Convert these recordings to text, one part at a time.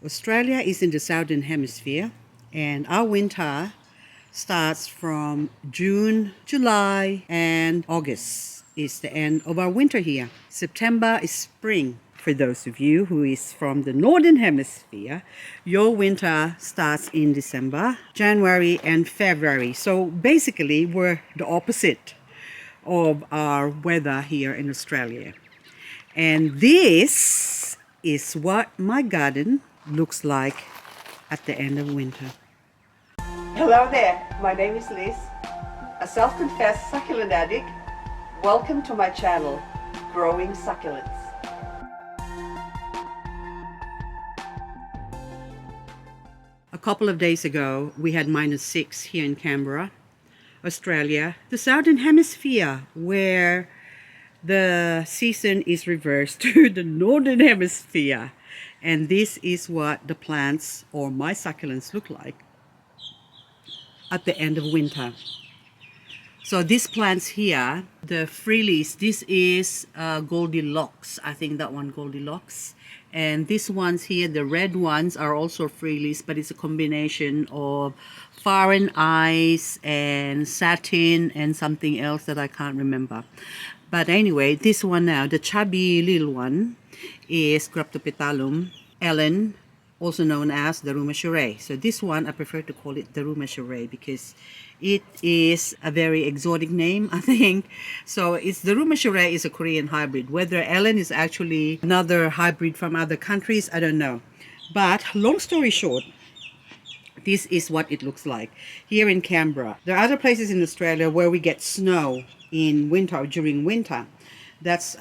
Australia is in the southern hemisphere, and our winter starts from June, July, and August is the end of our winter here. September is spring. For those of you who is from the northern hemisphere, your winter starts in December, January, and February. So basically, we're the opposite of our weather here in Australia. And this is what my garden looks like at the end of winter. Hello there, my name is Liz, a self-confessed succulent addict. Welcome to my channel, Growing Succulents. A couple of days ago, we had -6 here in Canberra, Australia, the southern hemisphere, where the season is reversed to the northern hemisphere. And this is what the plants or my succulents look like at the end of winter. So these plants here, the frillies, this is Goldilocks. I think that one Goldilocks. And these ones here, the red ones, are also frillies, but it's a combination of foreign ice and satin and something else that I can't remember. But anyway, this one now, the chubby little one, is Cryptopetalum Ellen, also known as the rupestre. So this one, I prefer to call it the rupestre because it is a very exotic name, I think. So it's the rupestre is a Korean hybrid. Whether Ellen is actually another hybrid from other countries, I don't know. But long story short, this is what it looks like here in Canberra. There are other places in Australia where we get snow in winter or during winter. That's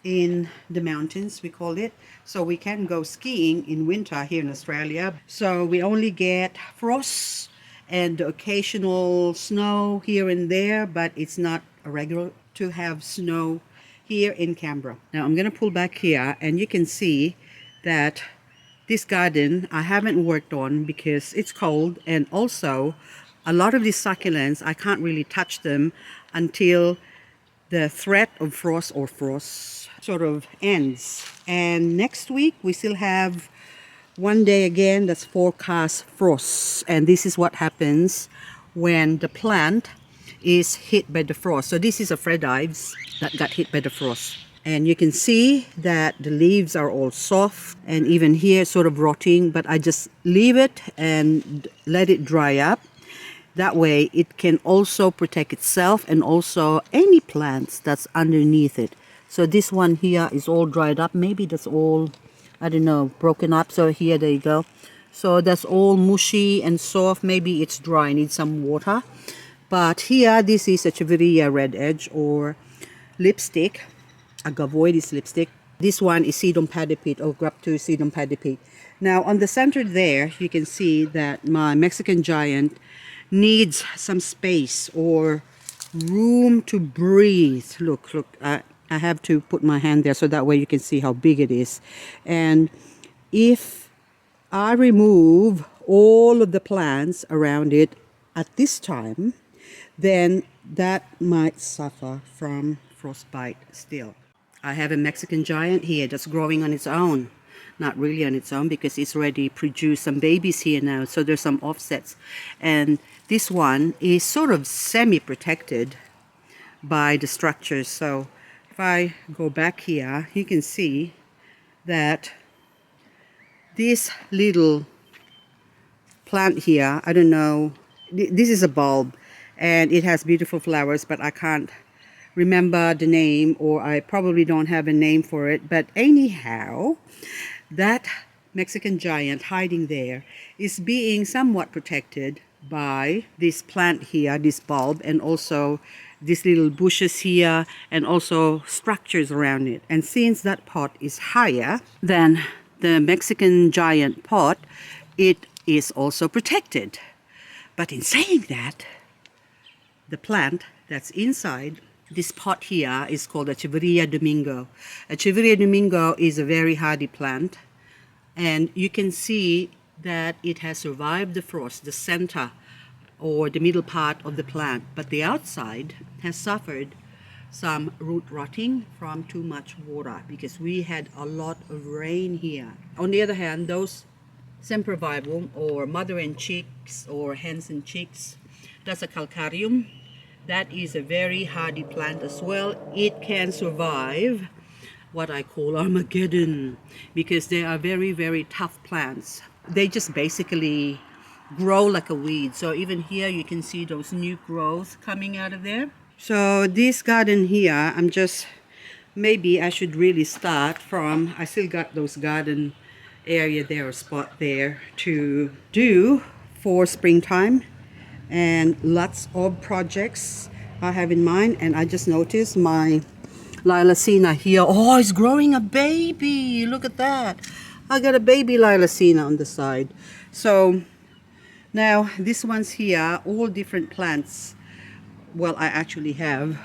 in the mountains, we call it. So we can go skiing in winter here in Australia. So we only get frost and occasional snow here and there, but it's not regular to have snow here in Canberra. Now I'm going to pull back here and you can see that this garden I haven't worked on because it's cold, and also a lot of these succulents I can't really touch them until the threat of frost sort of ends. And next week we still have one day again that's forecast frost, and this is what happens when the plant is hit by the frost. So this is a Fred Ives that got hit by the frost, and you can see that the leaves are all soft and even here sort of rotting, but I just leave it and let it dry up. That way it can also protect itself and also any plants that's underneath it. So this one here is all dried up. Maybe that's all, I don't know, broken up. So here, there you go. So that's all mushy and soft. Maybe it's dry, needs some water. But here, this is Echeveria Red Edge or lipstick. Agavoid lipstick. This one is Sedum padipit or Cactus Sedum padipit. Now on the center there, you can see that my Mexican giant needs some space or room to breathe. Look, I have to put my hand there so that way you can see how big it is. And if I remove all of the plants around it at this time, then that might suffer from frostbite still. I have a Mexican giant here that's growing on its own. Not really on its own because it's already produced some babies here now, so there's some offsets. And this one is sort of semi-protected by the structures. So if I go back here, you can see that this little plant here, I don't know, this is a bulb and it has beautiful flowers, but I can't remember the name, or I probably don't have a name for it. But anyhow, that Mexican giant hiding there is being somewhat protected by this plant here, this bulb, and also these little bushes here, and also structures around it. And since that pot is higher than the Mexican giant pot, it is also protected. But in saying that, the plant that's inside this pot here is called Echeveria Domingo. Echeveria Domingo is a very hardy plant, and you can see that it has survived the frost, the center or the middle part of the plant, but the outside has suffered some root rotting from too much water because we had a lot of rain here. On the other hand, those Sempervivum or mother and chicks or hens and chicks, that's a calcaneum. That is a very hardy plant as well. It can survive what I call Armageddon because they are very, very tough plants. They just basically grow like a weed. So even here you can see those new growth coming out of there. So this garden here, maybe I should really start from, I still got those garden area there or spot there to do for springtime, and lots of projects I have in mind. And I just noticed my Lilacina here. Oh, it's growing a baby. Look at that. I got a baby Lilacina on the side. So now this one's here, all different plants. Well, I actually have.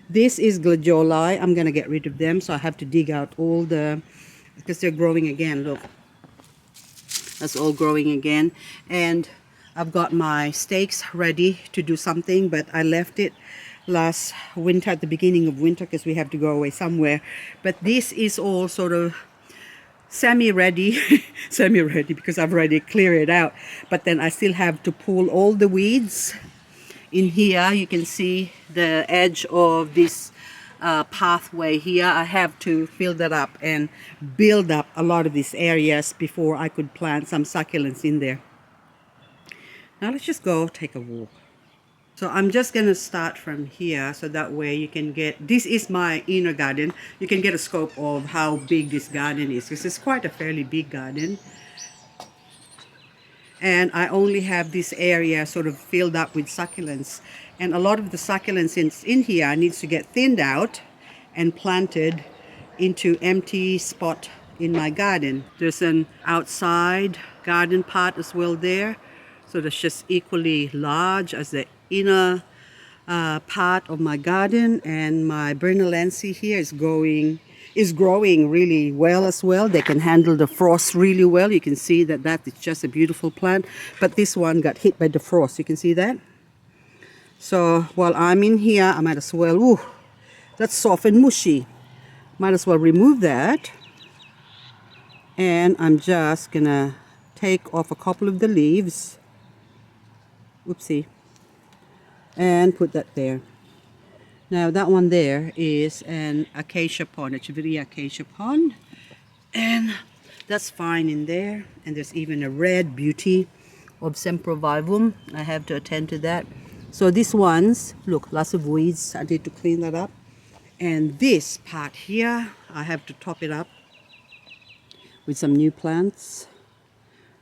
This is gladioli. I'm gonna get rid of them, so I have to dig out all the, because they're growing again. Look, that's all growing again. And I've got my stakes ready to do something, but I left it last winter, at the beginning of winter, because we have to go away somewhere. But this is all sort of semi-ready, semi-ready because I've already cleared it out. But then I still have to pull all the weeds. In here you can see the edge of this pathway here. I have to fill that up and build up a lot of these areas before I could plant some succulents in there. Now let's just go take a walk. So I'm just gonna start from here so that way you can get, this is my inner garden. You can get a scope of how big this garden is because it's quite a fairly big garden. And I only have this area sort of filled up with succulents. And a lot of the succulents in here needs to get thinned out and planted into empty spot in my garden. There's an outside garden part as well there. So that's just equally large as the inner part of my garden. And my bernalensi here is growing really well as well. They can handle the frost really well. You can see that is just a beautiful plant. But this one got hit by the frost. You can see that. So while I'm in here, I might as well, ooh, that's soft and mushy. Might as well remove that. And I'm just gonna take off a couple of the leaves. Oopsie. And put that there. Now that one there is an acacia pond, Echeveria acacia pond, and that's fine in there. And there's even a red beauty of Sempervivum. I have to attend to that. So these ones, look, lots of weeds. I need to clean that up. And this part here, I have to top it up with some new plants.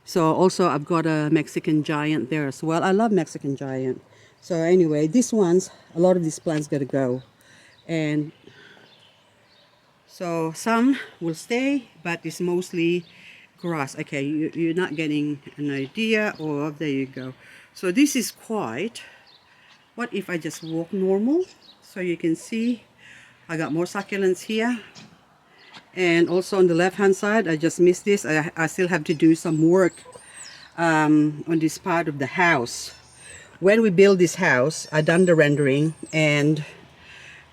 So also I've got a Mexican giant there as well. I love Mexican giant. So anyway, these ones, a lot of these plants gotta go. And so some will stay, but it's mostly grass. Okay, you're not getting an idea of, there you go. So this is quite, what if I just walk normal? So you can see I got more succulents here. And also on the left hand side, I just missed this. I still have to do some work on this part of the house. When we build this house, I done the rendering, and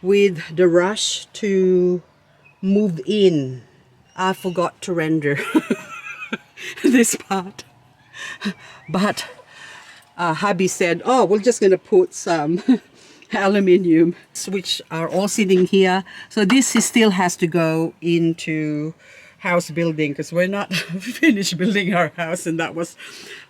with the rush to move in, I forgot to render this part. But hubby said, oh, we're just gonna put some aluminium, which are all sitting here. So this still has to go into house building because we're not finished building our house, and that was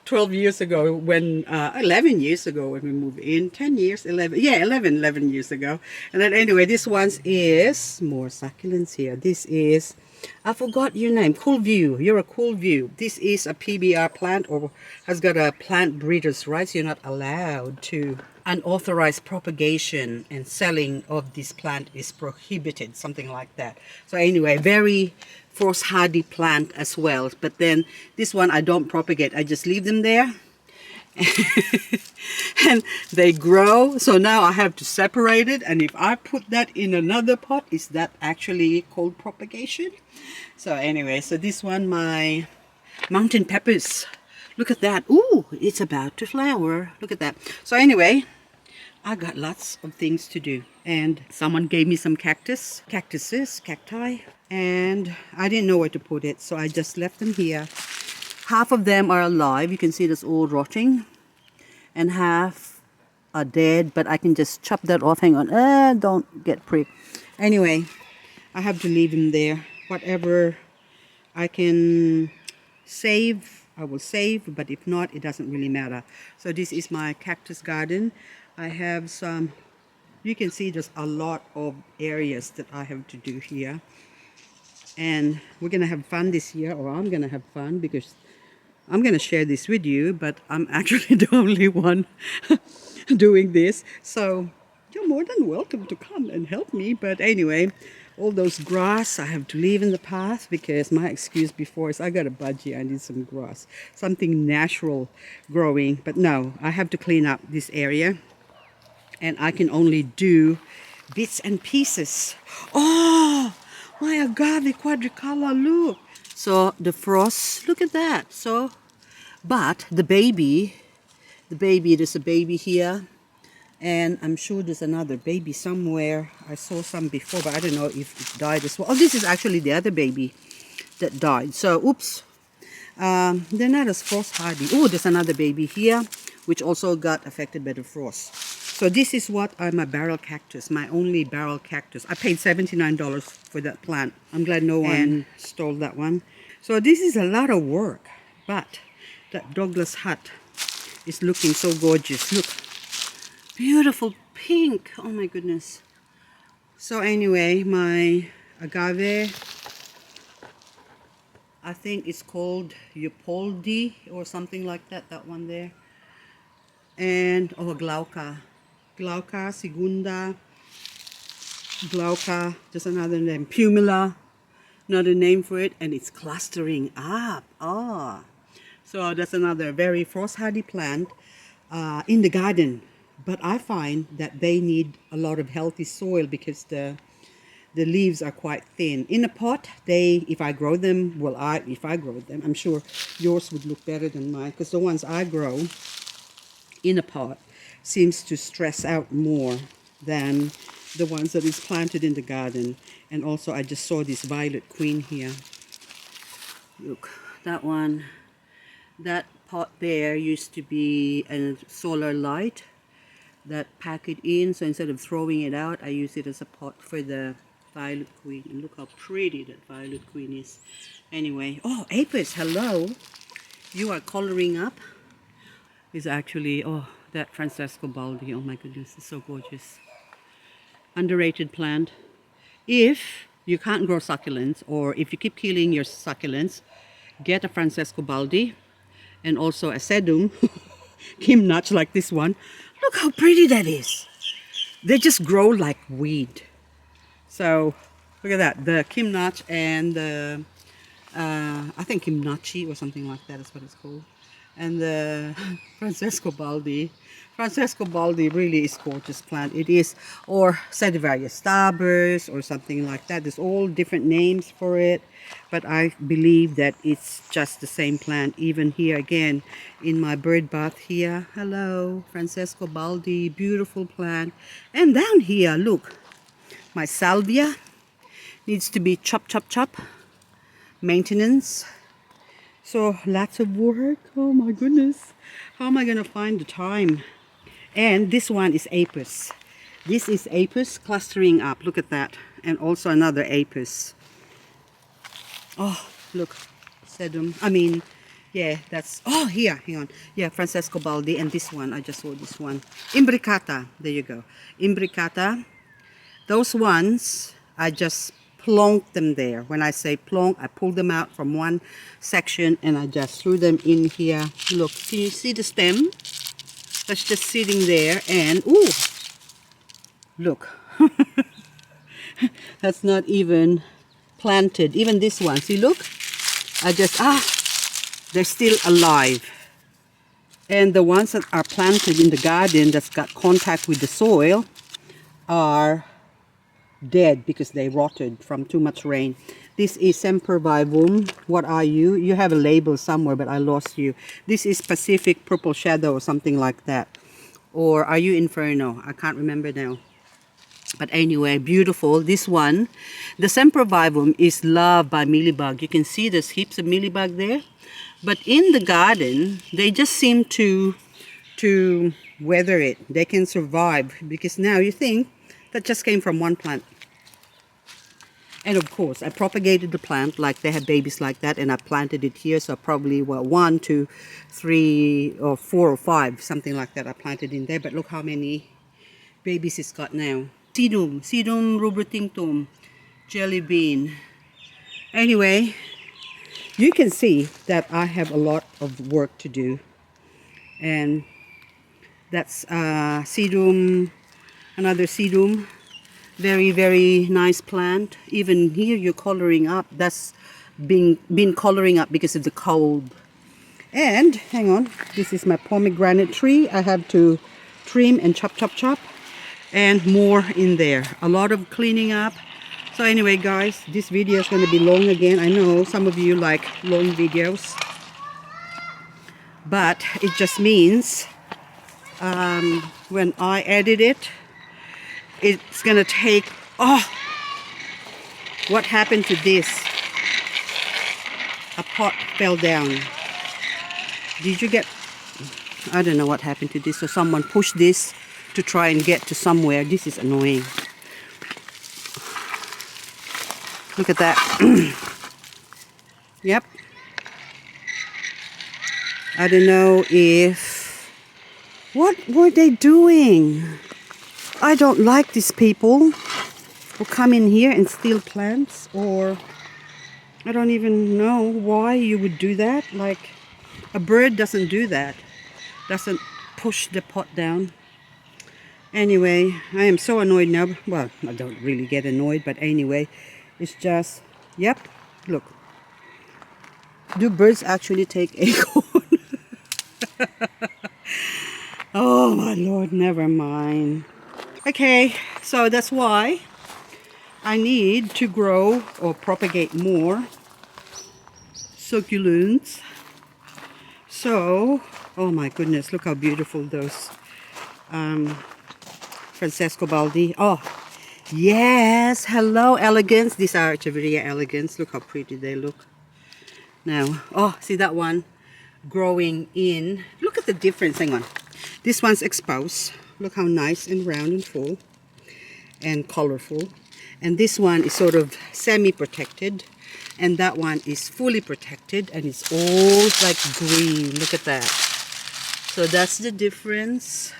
12 years ago when 11 years ago when we moved in. 10 years, 11, yeah, 11 years ago. And then anyway, this one is more succulents here. This is, I forgot your name, Cool View. You're a Cool View. This is a PBR plant, or has got a plant breeder's rights. You're not allowed to. Unauthorized propagation and selling of this plant is prohibited, something like that. So anyway, very frost hardy plant as well. But then this one I don't propagate, I just leave them there and they grow. So now I have to separate it, and if I put that in another pot, is that actually called propagation? So anyway, so this one, my mountain peppers, look at that. Ooh, it's about to flower. Look at that. So anyway, I got lots of things to do. And someone gave me some cacti, and I didn't know where to put it, so I just left them here. Half of them are alive, you can see that's all rotting, and half are dead, but I can just chop that off. Hang on, don't get pricked. Anyway, I have to leave them there. Whatever I can save, I will save, but if not, it doesn't really matter. So this is my cactus garden. I have some, you can see there's a lot of areas that I have to do here. And we're gonna have fun this year, or I'm gonna have fun, because I'm gonna share this with you, but I'm actually the only one doing this. So you're more than welcome to come and help me. But anyway, all those grass I have to leave in the path, because my excuse before is I got a budgie, I need some grass, something natural growing. But no, I have to clean up this area, and I can only do bits and pieces. Oh, my agave quadricolor, look. So the frost, look at that. So, but the baby, there's a baby here. And I'm sure there's another baby somewhere. I saw some before, but I don't know if it died as well. Oh, this is actually the other baby that died. So, oops. They're not as frost hardy. Oh, there's another baby here, which also got affected by the frost. So this is what I'm a barrel cactus, my only barrel cactus. I paid $79 for that plant. I'm glad no one stole that one. So this is a lot of work, but that Douglas hut is looking so gorgeous. Look. Beautiful pink. Oh my goodness. So anyway, my agave, I think it's called Eupoldi or something like that, that one there. And oh, Glauca, Segunda, Glauca, just another name. Pumila, another name for it, and it's clustering up. So that's another very frost hardy plant in the garden. But I find that they need a lot of healthy soil, because the leaves are quite thin. In a pot, if I grow them, if I grow them, I'm sure yours would look better than mine, because the ones I grow in a pot seems to stress out more than the ones that is planted in the garden. And also I just saw this violet queen here. Look, that one, that pot there used to be a solar light that pack it in, so instead of throwing it out, I use it as a pot for the violet queen. And look how pretty that violet queen is. Anyway, oh, Apis, hello. You are coloring up. It's actually, oh, that Francesco Baldi, oh my goodness, it's so gorgeous. Underrated plant. If you can't grow succulents, or if you keep killing your succulents, get a Francesco Baldi, and also a Sedum, kimnachii like this one. Look how pretty that is. They just grow like weed. So look at that, the kimnachii and the I think kimnachii or something like that is what it's called, and the Francesco Baldi really is gorgeous plant. It is, or Echeveria starburst or something like that. There's all different names for it, but I believe that it's just the same plant. Even here again in my bird bath here, hello, Francesco Baldi, beautiful plant. And down here, look, my salvia needs to be chop, maintenance. So lots of work. Oh my goodness, how am I gonna find the time? And this one is Apis. This is Apis clustering up. Look at that. And also another Apis. Oh, look. Sedum. I mean, yeah, that's... Oh, here. Hang on. Yeah, Francesco Baldi. And this one. I just saw this one. Imbricata. There you go. Imbricata. Those ones, I just plonk them there. When I say plonk, I pull them out from one section and I just threw them in here. Look, can you see the stem? That's just sitting there, and ooh, look, that's not even planted. Even this one, see, look, I just, they're still alive. And the ones that are planted in the garden that's got contact with the soil are dead because they rotted from too much rain. This is Sempervivum. What are you? You have a label somewhere, but I lost you. This is Pacific Purple Shadow or something like that. Or are you Inferno? I can't remember now. But anyway, beautiful. This one, the Sempervivum, is loved by mealybug. You can see there's heaps of mealybug there. But in the garden, they just seem to weather it. They can survive because now you think that just came from one plant. And of course, I propagated the plant like they had babies like that, and I planted it here. So probably, well, 1, 2, 3, or 4 or 5, something like that. I planted in there. But look how many babies it's got now. Sedum rubrotinctum, jelly bean. Anyway, you can see that I have a lot of work to do. And that's Sedum, another Sedum. Very, very nice plant. Even here you're coloring up. That's been coloring up because of the cold. And hang on, this is my pomegranate tree. I have to trim and chop. And more in there. A lot of cleaning up. So anyway, guys, this video is going to be long again. I know some of you like long videos. But it just means when I edit it, it's going to take... Oh! What happened to this? A pot fell down. Did you get... I don't know what happened to this. So someone pushed this to try and get to somewhere. This is annoying. Look at that. Yep. I don't know if... What were they doing? I don't like these people who come in here and steal plants, or I don't even know why you would do that. Like, a bird doesn't do that. Doesn't push the pot down. Anyway, I am so annoyed now. Well, I don't really get annoyed, but anyway, it's just, yep, look. Do birds actually take acorn? Oh my Lord, never mind. Okay, so that's why I need to grow or propagate more succulents. So, oh my goodness, look how beautiful those Francesco Baldi. Oh, yes, hello elegance. These are Echeveria elegance. Look how pretty they look. Now, oh, see that one growing in. Look at the difference. Hang on. This one's exposed. Look how nice and round and full and colorful. And this one is sort of semi-protected. And that one is fully protected. And it's all like green. Look at that. So that's the difference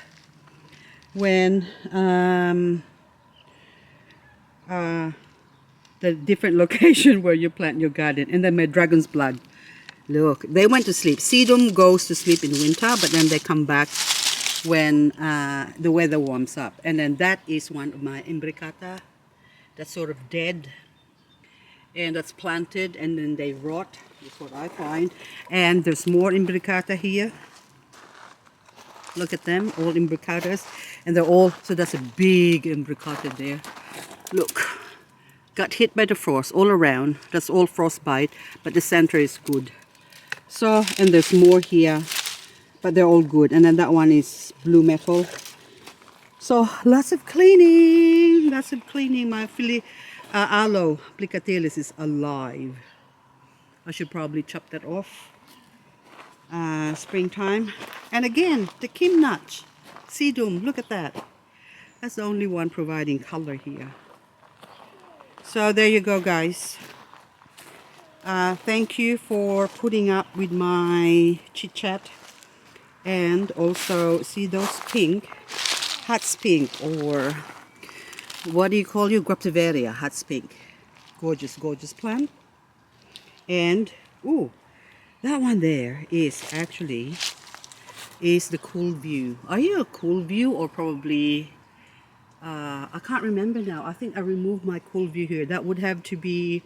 when the different location where you plant your garden. And then my dragon's blood. Look, they went to sleep. Sedum goes to sleep in winter, but then they come back when the weather warms up. And then that is one of my imbricata that's sort of dead. And that's planted and then they rot. That's what I find. And there's more imbricata here. Look at them, all imbricatas. And they're all, so that's a big imbricata there. Look, got hit by the frost all around. That's all frostbite, but the center is good. So, and there's more here, but they're all good. And then that one is blue metal. So, lots of cleaning. My Aloe, plicatilis is alive. I should probably chop that off. Springtime. And again, the kimnachii, Sedum, look at that. That's the only one providing color here. So there you go, guys. Thank you for putting up with my chit chat. And also, see those pink, heart's pink, or what do you call you? Echeveria, heart's pink. Gorgeous, gorgeous plant. And, ooh, that one there is actually the cool view. Are you a cool view or probably I can't remember now. I think I removed my cool view here. That would have to be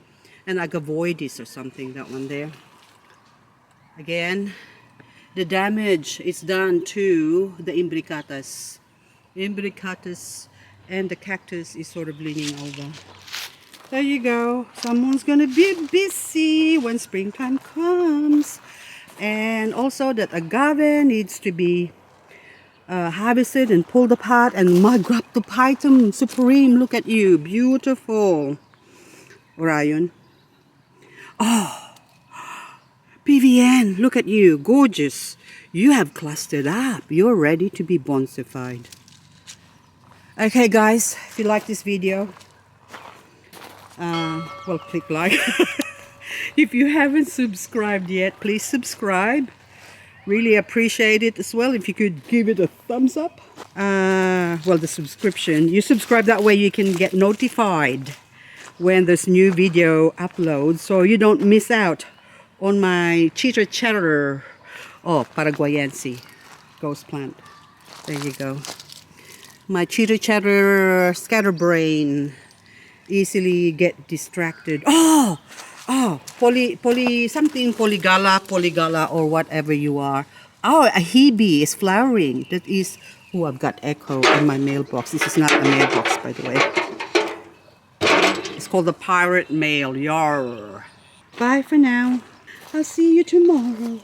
an agavoides or something, that one there. Again, the damage is done to the imbricatas. Imbricatas and the cactus is sort of leaning over. There you go. Someone's gonna be busy when springtime comes. And also that agave needs to be harvested and pulled apart, and my Graptophytum supreme, look at you, beautiful. Orion. Oh, PVN, look at you, gorgeous. You have clustered up. You're ready to be bonsaified. Okay guys, if you like this video, well, click like. If you haven't subscribed yet, please subscribe. Really appreciate it as well if you could give it a thumbs up. Well, the subscription, you subscribe, that way you can get notified when there's new video upload, so you don't miss out on my chitter chatter. Oh, Paraguayense ghost plant. There you go. My chitter chatter scatterbrain easily get distracted. Oh, polygala, or whatever you are. Oh, a hebe is flowering. That is, oh, I've got echo in my mailbox. This is not a mailbox, by the way. It's called the pirate mail. Yarr. Bye for now. I'll see you tomorrow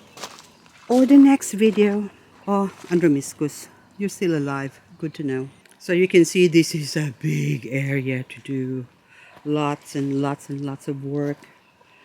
or the next video. Oh, Andromiscus, you're still alive. Good to know. So you can see this is a big area to do. Lots and lots and lots of work.